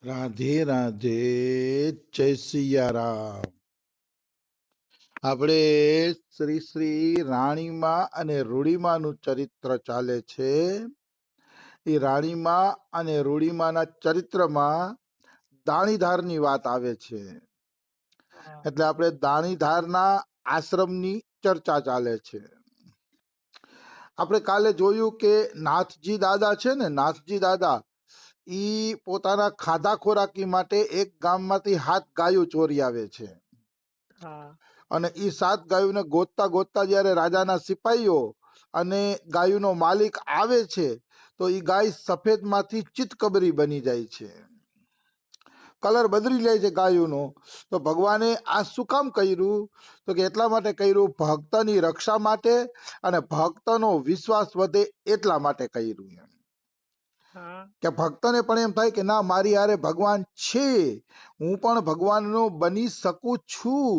રાધે રાધે, જય સિયારામ. આપણે શ્રી શ્રી રાણીમાં અને રૂડીમાનું ચરિત્ર ચાલે છે. એ રાણીમાં અને રૂડીમાના ચરિત્રમાં દાણીધારની વાત આવે છે. એટલે આપણે દાણીધારના આશ્રમની ચર્ચા ચાલે છે. આપણે કાલે જોયું કે નાથજી દાદા છે ને, નાથજી દાદા ઈ પોતાના ખાધા ખોરાકી માટે એક ગામમાંથી 7 ગાયો ચોરી આવે છે. અને ઈ 7 ગાયોને ગોતતા ગોતતા જ્યારે રાજાના સિપાહીઓ અને ગાયોનો માલિક આવે છે તો ઈ ગાય સફેદમાંથી ચિતકબરી બની જાય છે, કલર બદલી જાય છે ગાયોનો. તો ભગવાને આ શું કામ કર્યું? તો કે એટલા માટે કર્યું, ભક્તની રક્ષા માટે અને ભક્તનો વિશ્વાસ વધે એટલા માટે કર્યું. કે ભક્તને પણ એમ થાય કે ના, મારી હારે ભગવાન છે, હું પણ ભગવાનનો બની શકું છું,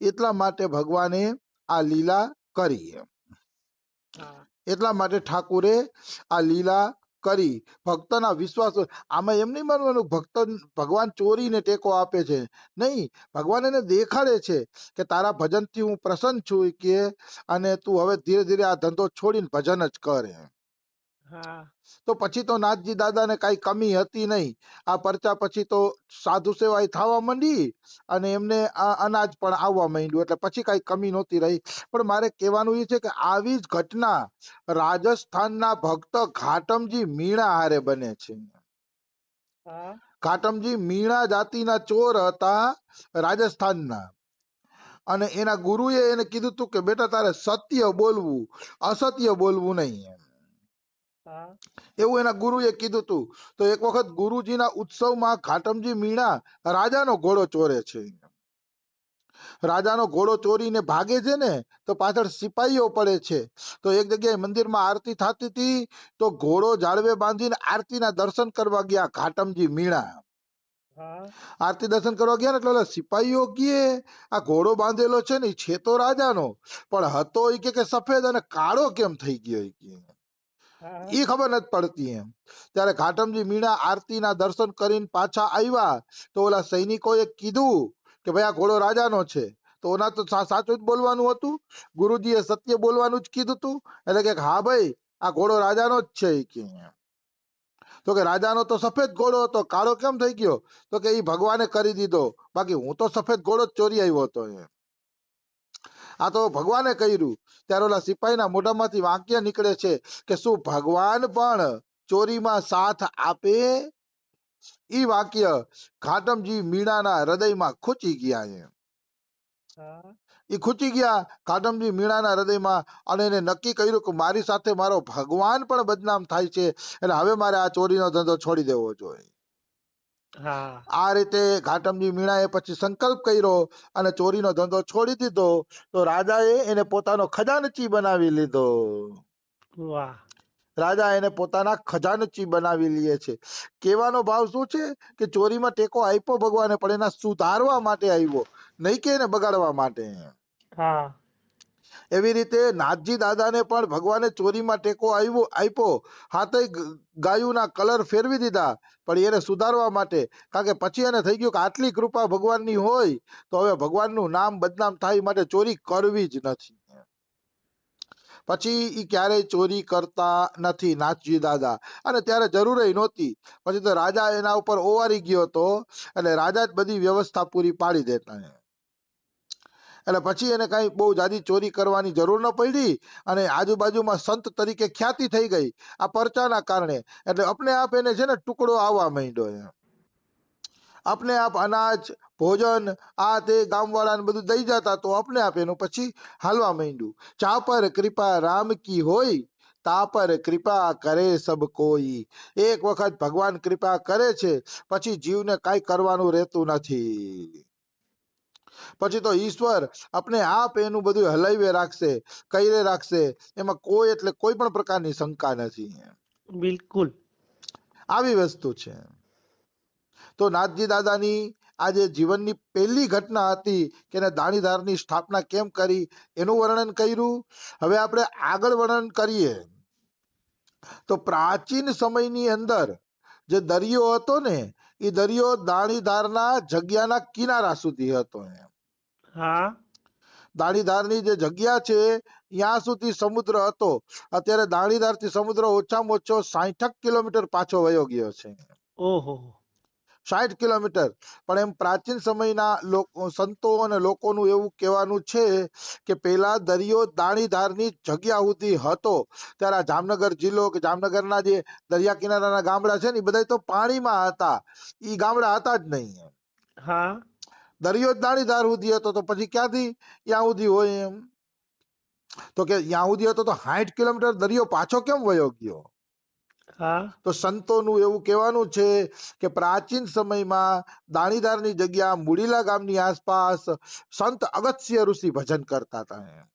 એટલા માટે ભગવાને આ લીલા કરી. એટલા માટે ઠાકુરે આ લીલા કરી. ભક્તના વિશ્વાસ, આમાં એમ નહીં માનવાનું ભક્ત ભગવાન ચોરીને ટેકો આપે છે, નહીં. ભગવાન એને દેખાડે છે કે તારા ભજનથી હું પ્રસન્ન છું કે, અને તું હવે ધીરે ધીરે આ ધંધો છોડીને ભજન જ કરે. તો પછી તો નાથજી દાદાને કઈ કમી હતી નહીં. આ પરચા પછી તો સાધુ સેવા થવા માંડી અને એમને આ અનાજ પણ આવવા માંડ્યું, એટલે પછી કઈ કમી નહોતી રહી. પણ મારે કહેવાનું એ છે કે આવી જ ઘટના રાજસ્થાનના ભક્ત ઘાટમજી મીણા હારે બને છે. ઘાટમજી મીણા જાતિના ચોર હતા રાજસ્થાનના, અને એના ગુરુએ એને કીધું તું કે બેટા તારે સત્ય બોલવું, અસત્ય બોલવું નહીં, એવું એના ગુરુએ કીધું તું. તો એક વખત ગુરુજીના ઉત્સવમાં ઘાટમજી મીણા રાજાનો ઘોડો ચોરે છે. રાજાનો ઘોડો ચોરીને ભાગે છે ને, તો પાછળ સિપાહીઓ પડે છે. તો એક જગ્યાએ મંદિરમાં આરતી થતી હતી, તો ઘોડો ઝાડવે બાંધીને આરતીના દર્શન કરવા ગયા ઘાટમજી મીણા. આરતી દર્શન કરવા ગયા ને એટલે ઓલા સિપાહીઓ કહે આ ઘોડો બાંધેલો છે ને છે તો રાજાનો, પણ હતો એ કે સફેદ અને કાળો કેમ થઈ ગયો એ ખબર નથી પડતી એમ. ત્યારે ઘાટમજી મીણા આરતીના દર્શન કરીને પાછા આવ્યા તો ઓલા સૈનિકોએ કીધું કે ભાઈ આ ઘોડો રાજાનો છે. તો ઓના તો સાચું જ બોલવાનું હતું, ગુરુજીએ સત્ય બોલવાનું જ કીધું હતું. એટલે કે હા ભાઈ આ ઘોડો રાજાનો જ છે કે. તો કે રાજાનો તો સફેદ ઘોડો હતો, કાળો કેમ થઈ ગયો? તો કે એ ભગવાને કરી દીધો, બાકી હું તો સફેદ ઘોડો જ ચોરી આવ્યો હતો. આ તો ભગવાને કર્યું. ત્યારે ઓલા સિપાહીના મોઢામાંથી વાક્ય નીકળે છે કે શું ભગવાન પણ ચોરીમાં સાથ આપે? ઈ વાક્ય ઘાટમજી મીણાના હૃદયમાં ખૂચી ગયા. એ ખૂચી ગયા ઘાટમજી મીણાના હૃદયમાં, અને એને નક્કી કર્યું કે મારી સાથે મારો ભગવાન પણ બદનામ થાય છે, એટલે હવે મારે આ ચોરીનો ધંધો છોડી દેવો જોઈએ. આ રીતે ઘાટમજી મીણાએ પછી સંકલ્પ કર્યો અને ચોરીનો ધંધો છોડી દીધો. તો રાજાએ એને પોતાનો ખજાનચી બનાવી લીધો. રાજા એને પોતાના ખજાનચી બનાવી લે છે. કહેવાનો ભાવ શું છે કે ચોરીમાં ટેકો આપ્યો ભગવાને, પણ એના સુધારવા માટે આવ્યો, નહીં કે એને બગાડવા માટે. એવી રીતે નાથજી દાદાને પણ ભગવાને ચોરીમાં ટેકો આપ્યો, હાથે ગાયોના કલર ફેરવી દીધા, પણ એને સુધારવા માટે. કારણ કે પછી એને થઈ ગયું કે આટલી કૃપા ભગવાનની હોય તો હવે ભગવાનનું નામ બદનામ થાય માટે ચોરી કરવી જ નથી. પછી ઈ ક્યારેય ચોરી કરતા નથી નાથજી દાદા, અને ત્યારે જરૂર નહોતી. પછી તો રાજા એના ઉપર ઓવારી ગયો હતો, એટલે રાજા જ બધી વ્યવસ્થા પૂરી પાડી દેતા. એટલે પછી એને કઈ બહુ જાજી ચોરી કરવાની જરૂર ન પડી, અને આજુબાજુમાં સંત તરીકે ખ્યાતિ થઈ ગઈ આ પરચાના કારણે. એટલે અપને આપ એને છે ને ટુકડો આવવા માંડ્યો. અપને આપ અનાજ ભોજન આ તે ગામવાળાને બધું દઈ જતા, તો અપને આપ એનું પછી હાલવા માંડ્યું. ચા પર કૃપા રામ કી હોય, તા પર કૃપા કરે સબ કોઈ. એક વખત ભગવાન કૃપા કરે છે પછી જીવને કઈ કરવાનું રહેતું નથી. પછી તો ઈશ્વર આપણે આપ એનું બધું હલાવે રાખશે, કરે રાખશે, એમાં કોઈ એટલે કોઈ પણ પ્રકારની શંકા નથી. બિલકુલ આવી વસ્તુ છે. તો નાથજી દાદાની આજે જીવનની પહેલી ઘટના હતી કે એને દાણીધારની સ્થાપના કેમ કરી એનું વર્ણન કર્યું. હવે આપણે આગળ વર્ણન કરીએ તો પ્રાચીન સમયની અંદર જે દરિયો હતો ને, એ દરિયો દાણીધારના જગ્યાના કિનારા સુધી હતો એમ. હા દાણીધારની જે જગ્યા છે ત્યાં સુધી સમુદ્ર હતો. અત્યારે દાણીધારથી સમુદ્ર ઓછામાં ઓછો 60 કિલોમીટર પાછો વયો ગયો છે. ઓહો 60 કિલોમીટર. પણ એમ પ્રાચીન સમયના સંતો અને લોકોનું એવું કહેવાનું છે કે પેલા દરિયો દાણીધારની જગ્યા સુધી હતો. ત્યારે આ જામનગર જિલ્લો કે જામનગરના જે દરિયા કિનારાના ગામડા છે ને એ બધા તો પાણીમાં હતા. ઈ ગામડા હતા જ નહીં. હા દરિયો જ દાણીધાર સુધી હતો તો પછી ક્યાંથી ત્યાં સુધી હોય એમ. તો કે ત્યાં સુધી હતો તો 60 કિલોમીટર દરિયો પાછો કેમ વયો ગયો? હા તો સંતોનું એવું કહેવાનું છે કે પ્રાચીન સમયમાં દાણીધારની જગ્યા મુડીલા ગામની આસપાસ સંત અગસ્ત્ય ઋષિ ભજન કરતા હતા.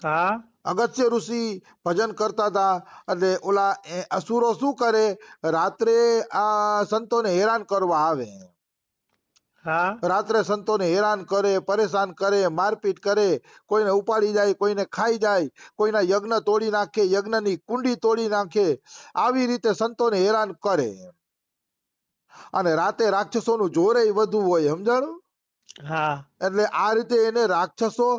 હા અગસ્ત્ય ઋષિ ભજન કરતા હતા. એટલે ઓલા અસુરો શું કરે, રાત્રે આ સંતોને હેરાન કરવા આવે. હા રાત્રે સંતોને હેરાન કરે, પરેશાન કરે, મારપીટ કરે, કોઈને ઉપાડી જાય, કોઈને ખાઈ જાય, કોઈના યજ્ઞ તોડી નાખે, યજ્ઞની કુંડી તોડી નાખે. આવી રીતે સંતોને હેરાન કરે. અને રાતે રાક્ષસોનું જોરે વધુ હોય, સમજાણું? હા એટલે આ રીતે એને રાક્ષસો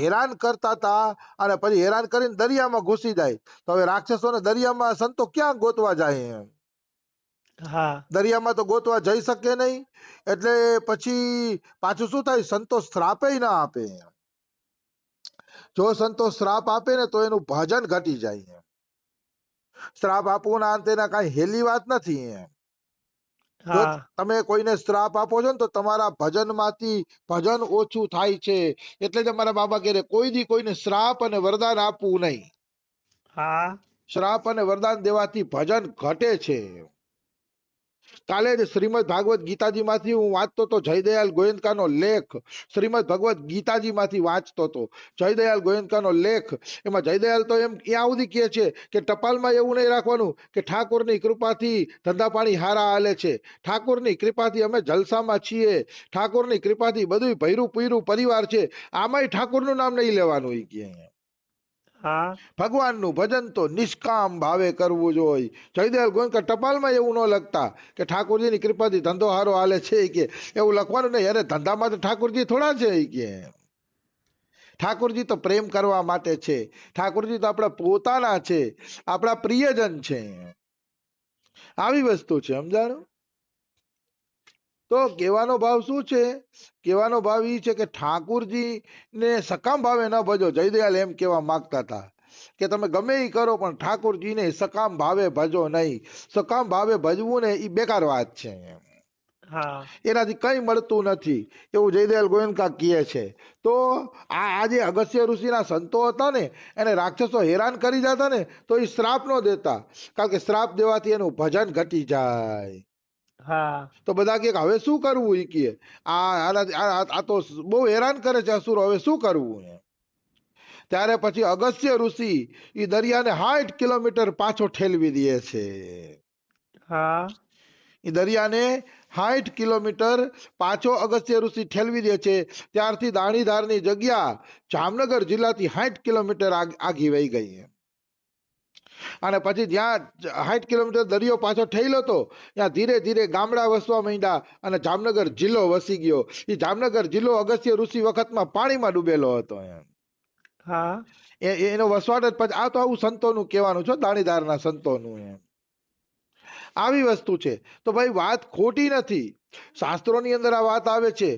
હેરાન કરતા હતા. અને પછી હેરાન કરીને દરિયામાં ઘૂસી જાય. તો હવે રાક્ષસોને દરિયામાં સંતો ક્યાં ગોતવા જાય એમ? હા દરિયામાં તો ગોતવા જઈ શકે નહીં. એટલે પછી પાછું શું થાય, સંતો શ્રાપે ના આપે. જો સંતો શ્રાપ આપે ને તો એનું ભજન ઘટી જાય. શ્રાપ આપવાના અંતે કઈ હેલી વાત નથી એમ. જો હા તમે કોઈને શ્રાપ આપો છો ને તો તમારા ભજનમાંથી ભજન ઓછું થાય છે. એટલે જ અમારા બાબા કહે કોઈ દી કોઈને શ્રાપ અને વરદાન આપવું નહીં. હા શ્રાપ અને વરદાન દેવાથી ભજન ઘટે છે. કાલે જ શ્રીમદ ભાગવત ગીતાજી માંથી હું વાંચતો હતો, જયદયાલ ગોયંકાનો લેખ. શ્રીમદ ભગવત ગીતાજી માંથી વાંચતો હતો, જયદયાલ ગોયંકાનો લેખ. એમાં જયદયાલ તો એમ ત્યાં સુધી કહે છે કે ટપાલમાં એવું નહીં રાખવાનું કે ઠાકોરની કૃપાથી ધંધા પાણી હારા હાલે છે, ઠાકોરની કૃપાથી અમે જલસામાં છીએ, ઠાકોરની કૃપાથી બધું ભૈરું પૂર્યું પરિવાર છે, આમાંય ઠાકોરનું નામ નહીં લેવાનું. એ કહે હા ભગવાનનું ભજન તો નિષ્કામ ભાવે કરવું જોઈએ. જયદયાલ ગોયંકા ટપાલમાં એવું ન લખતા કે ઠાકોરજીની કૃપાથી ધંધો હારો હાલે છે. કે એવું લખવાનું નહીં. અરે ધંધામાં તો ઠાકોરજી થોડા છે. કે ઠાકોરજી તો પ્રેમ કરવા માટે છે. ઠાકોરજી તો આપણા પોતાના છે, આપણા પ્રિયજન છે. આવી વસ્તુ છે, સમજાણું? તો કહેવાનો ભાવ શું છે? કહેવાનો ભાવ એ છે કે ઠાકોરજી ને સકામ ભાવે ન ભજો. જયદયાલ એમ કહેવા માંગતા હતા કે તમે ગમે એ કરો પણ ઠાકોરજીને સકામ ભાવે ભજો નહીં. સકામ ભાવે ભજવું ને એ બેકાર વાત છે. હા એનાથી કઈ મળતું નથી, એવું જયદયાલ ગોયંકા કહે છે. તો આજે અગસ્ત્ય ઋષિના સંતો હતા ને, એને રાક્ષસો હેરાન કરી જતા ને તો એ શ્રાપ ન દેતા. કારણ કે શ્રાપ દેવાથી એનું ભજન ઘટી જાય. હા તો બધા કે હવે શું કરવું? એ કહે આ તો બહુ હેરાન કરે છે અસુરો, હવે શું કરવું? ત્યારે પછી અગસ્ત્ય ઋષિ એ દરિયાને 60 કિલોમીટર પાછો ઠેલવી દે છે. હા એ દરિયાને 60 કિલોમીટર પાછો અગસ્ત્ય ઋષિ ઠેલવી દે છે. ત્યારથી દાણીધારની જગ્યા જામનગર જિલ્લાથી 60 કિલોમીટર આગી વહી ગઈ. અને પછી જ્યાં 60 કિલોમીટર દરિયો પાછો ઠેલો હતો ત્યાં ધીરે ધીરે ગામડા વસવા માંડ્યા અને જામનગર જિલ્લો વસી ગયો. એ જામનગર જિલ્લો અગસ્ત્ય ઋષિ વખતમાં પાણીમાં ડૂબેલો હતો. હા એનો વસવાટ જ પછી આ તો આવું સંતોનું કહેવાનું છે, દાણીધારના સંતોનું. આવી વસ્તુ છે. તો ભાઈ વાત ખોટી નથી. શાસ્ત્રોની અંદર આ વાત આવે છે,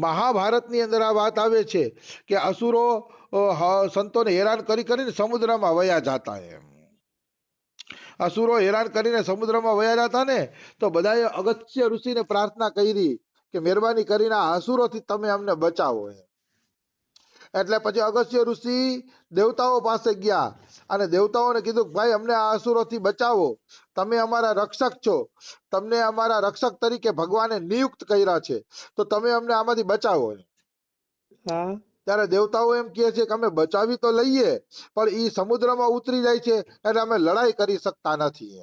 મહાભારતની અંદર આ વાત આવે છે કે અસુરો સંતોને હેરાન કરીને સમુદ્રમાં વયા જતા. અસુરો હેરાન કરીને સમુદ્રમાં વયા જતા ને તો બધાએ અગસ્ત્ય ઋષિને પ્રાર્થના કરી કે મહેરબાની કરીને આ અસુરોથી તમે અમને બચાવો. એટલે પછી અગસ્ત્ય ઋષિ દેવતાઓ પાસે ગયા અને દેવતાઓને કીધું ભાઈ અમને આ અસુરોથી બચાવો, તમે અમારા રક્ષક છો, તમને અમારા રક્ષક તરીકે ભગવાને નિયુક્ત કર્યા છે, તો તમે અમને આમાંથી બચાવો. હા ત્યારે દેવતાઓ એમ કહે છે કે અમે બચાવી તો લઈએ પણ એ સમુદ્રમાં ઉતરી જાય છે એટલે અમે લડાઈ કરી શકતા નથી.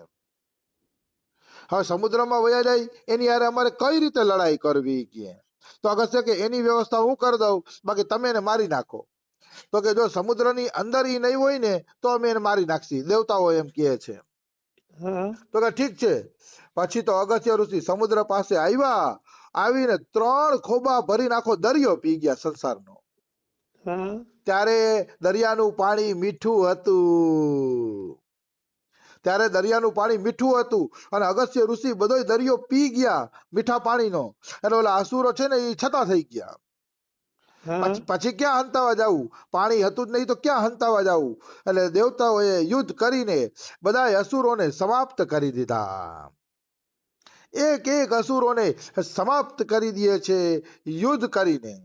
હવે સમુદ્રમાં વયા જાય એની હારે અમારે કઈ રીતે લડાઈ કરવી? કે તો અગસ્ત્ય કે એની વ્યવસ્થા હું કરી દઉં, બાકી તમે એને મારી નાખો. તો કે જો સમુદ્રની અંદર ઈ નહીં હોય ને તો અમે એને મારી નાખશી, દેવતાઓ એમ કહે છે. હા તો કે ઠીક છે, પછી તો અગસ્ત્ય ઋષિ સમુદ્ર પાસે આવ્યા, આવીને 3 ખોબા ભરીને આખો દરિયો પી ગયા સંસારનો. હા ત્યારે દરિયાનું પાણી મીઠું હતું. ત્યારે દરિયાનું પાણી મીઠું હતું અને અગસ્ત્ય ઋષિ બધોય દરિયો પી ગયા મીઠા પાણીનો. એટલે ઓલા અસુરો છે ને એ છતાં થઈ ગયા. હા પછી ક્યાં હંતાવા જવું? પાણી હતું જ નહીં તો ક્યાં હંતાવા જવું? એટલે દેવતાઓએ યુદ્ધ કરીને બધા અસુરોને સમાપ્ત કરી દીધા. એક એક અસુરોને સમાપ્ત કરી દે છે યુદ્ધ કરીને.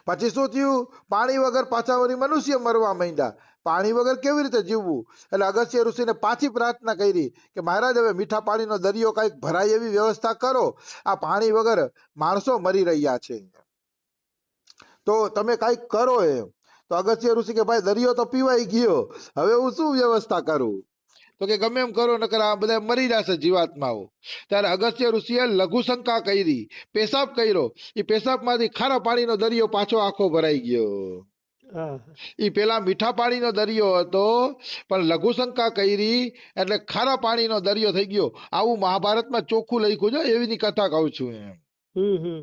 પછી શું થયું? પાણી વગર પાછા વળી મનુષ્ય મરવા માંડ્યા. પાણી વગર કેવી રીતે જીવવું? એટલે અગસ્ત્ય ઋષિને પાછી પ્રાર્થના કરી કે મહારાજ હવે મીઠા પાણીનો દરિયો કઈક ભરાય એવી વ્યવસ્થા કરો. આ પાણી વગર માણસો મરી રહ્યા છે, તો તમે કઈક કરો એમ. તો અગસ્ત્ય ઋષિ કે ભાઈ દરિયો તો પીવાઈ ગયો, હવે હું શું વ્યવસ્થા કરું? તો કે ગમે એમ કરો નકર આ બધા મરી જશે જીવાત્માઓ. ત્યારે અગસ્ત્ય ઋષિએ લઘુશંકા કરી, પેશાબ કર્યો. એ પેશાબમાંથી ખારા પાણીનો દરિયો પાછો આખો ભરાઈ ગયો. હા એ પેલા મીઠા પાણીનો દરિયો હતો, પણ લઘુશંકા કરી એટલે ખારા પાણીનો દરિયો થઈ ગયો. આવું મહાભારતમાં ચોખ્ખું લખ્યું છે, એવીની કથા કહું છું એમ. હમ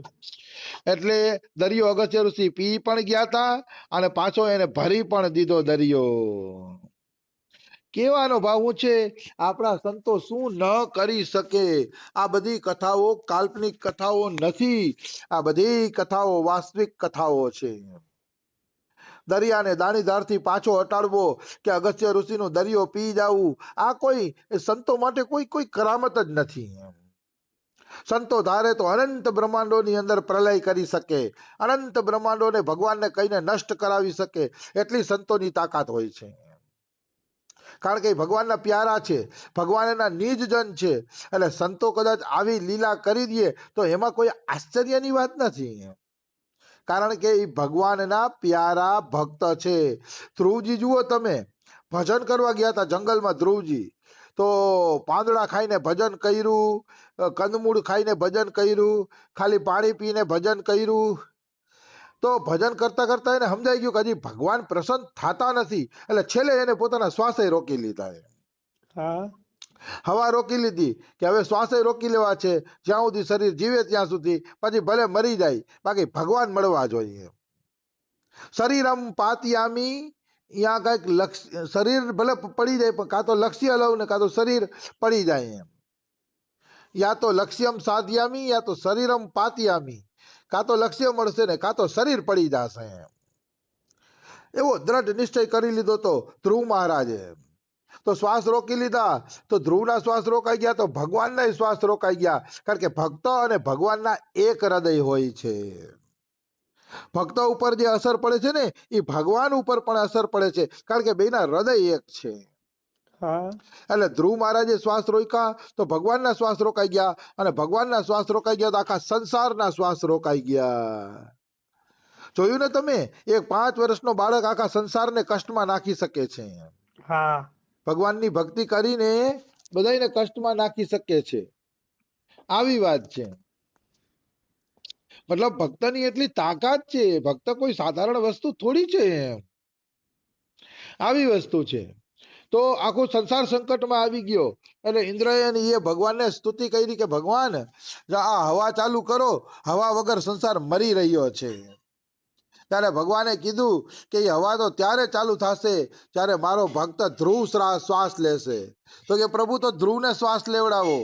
એટલે દરિયો અગસ્ત્ય ઋષિ પી પણ ગયા હતા અને પાછો એને ભરી પણ દીધો દરિયો. કેવાનો ભાવ હું છે, આપણા સંતો શું ન કરી શકે? આ બધી કથાઓ કાલ્પનિક કથાઓ નથી, આ બધી કથાઓ વાસ્તવિક કથાઓ છે. દરિયાને દાણીધારથી પાછો હટાડવો કે અગસ્ત્ય ઋષિનો દરિયો પી જવું, આ કોઈ સંતો માટે કોઈ કરામત જ નથી. સંતો ધારે તો અનંત બ્રહ્માંડોની અંદર પ્રલય કરી શકે, અનંત બ્રહ્માંડોને ભગવાનને કહીને નષ્ટ કરાવી શકે, એટલી સંતોની તાકાત હોય છે. કારણ કે ભગવાનના પ્યારા છે, ભગવાન એના નિજજન છે. એટલે સંતો કદાચ આવી લીલા કરી દે તો એમાં કોઈ આશ્ચર્યની વાત નથી. કારણ કે એ ભગવાનના પ્યારા ભક્ત છે. ધ્રુવજી જુઓ તમે, ભજન કરવા ગયા હતા જંગલમાં ધ્રુવજી, તો પાંદડા ખાઈને ભજન કર્યું, કંદમૂળ ખાઈને ભજન કર્યું, ખાલી પાણી પીને ભજન કર્યું. તો ભજન કરતા કરતા એને સમજાઈ ગયું કે હજી ભગવાન પ્રસન્ન થતા નથી. એટલે છેલ્લે એને પોતાના શ્વાસે રોકી લીધા. હા હવા રોકી લીધી કે હવે શ્વાસે રોકી લેવા છે, જ્યાં સુધી શરીર જીવે ત્યાં સુધી, પછી ભલે મરી જાય બાકી ભગવાન મળવા જોઈએ. શરીરમ પાતિયામી, ત્યાં કઈક શરીર ભલે પડી જાય પણ કાં તો લક્ષ્ય લઉં ને કાં તો શરીર પડી જાય એમ. યા તો લક્ષ્યમ સાધ્યામી યા તો શરીરમ પાતિયામી, કાં તો લક્ષ્ય મળશે ને કાં તો શરીર પડી જશે એમ. એવો દ્રઢ નિશ્ચય કરી લીધો તો ધ્રુવ મહારાજે. તો શ્વાસ રોકી લીધા તો ધ્રુવના શ્વાસ રોકાઈ ગયા, તો ભગવાનના શ્વાસ રોકાઈ ગયા. કારણ કે ભક્ત અને ભગવાનના એક હૃદય હોય છે. ભક્ત ઉપર જે અસર પડે છે ને એ ભગવાન ઉપર પણ અસર પડે છે, કારણ કે બેના હૃદય એક છે. હા એટલે ધ્રુવ મહારાજે શ્વાસ રોક્યા તો ભગવાનના શ્વાસ રોકાઈ ગયા, અને ભગવાનના શ્વાસ રોકાઈ ગયા તો આખા સંસારના શ્વાસ રોકાઈ ગયા. જોયું ને તમે, એક 5 વર્ષનો બાળક આખા સંસારને કષ્ટમાં નાખી શકે છે. હા ભગવાનની ભક્તિ કરીને બધાને કષ્ટમાં નાખી શકે છે. આવી વાત છે. મતલબ ભક્તની એટલી તાકાત છે. ભક્ત કોઈ સાધારણ વસ્તુ થોડી છે, આવી વસ્તુ છે. તો આખો સંસાર સંકટમાં આવી ગયો. એટલે ઇન્દ્રએ એ ભગવાનને સ્તુતિ કરી કે ભગવાન આ હવા ચાલુ કરો, હવા વગર સંસાર મરી રહ્યો છે. ત્યારે ભગવાને કીધું કે એ હવા તો ત્યારે ચાલુ થશે જ્યારે મારો ભક્ત ધ્રુવ શ્વાસ લેશે. તો કે પ્રભુ તો ધ્રુવને શ્વાસ લેવડાવો,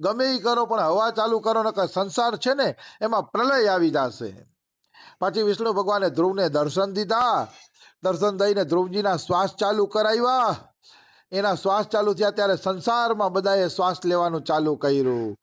ગમે એ કરો પણ હવા ચાલુ કરો, નકર સંસાર છે ને એમાં પ્રલય આવી જશે. પછી વિષ્ણુ ભગવાને ધ્રુવને દર્શન દીધા. દર્શન દઈને ધ્રુવજીના શ્વાસ ચાલુ કરાવ્યા. એના શ્વાસ ચાલુ થયા ત્યારે સંસારમાં બધાએ શ્વાસ લેવાનું ચાલુ કર્યું.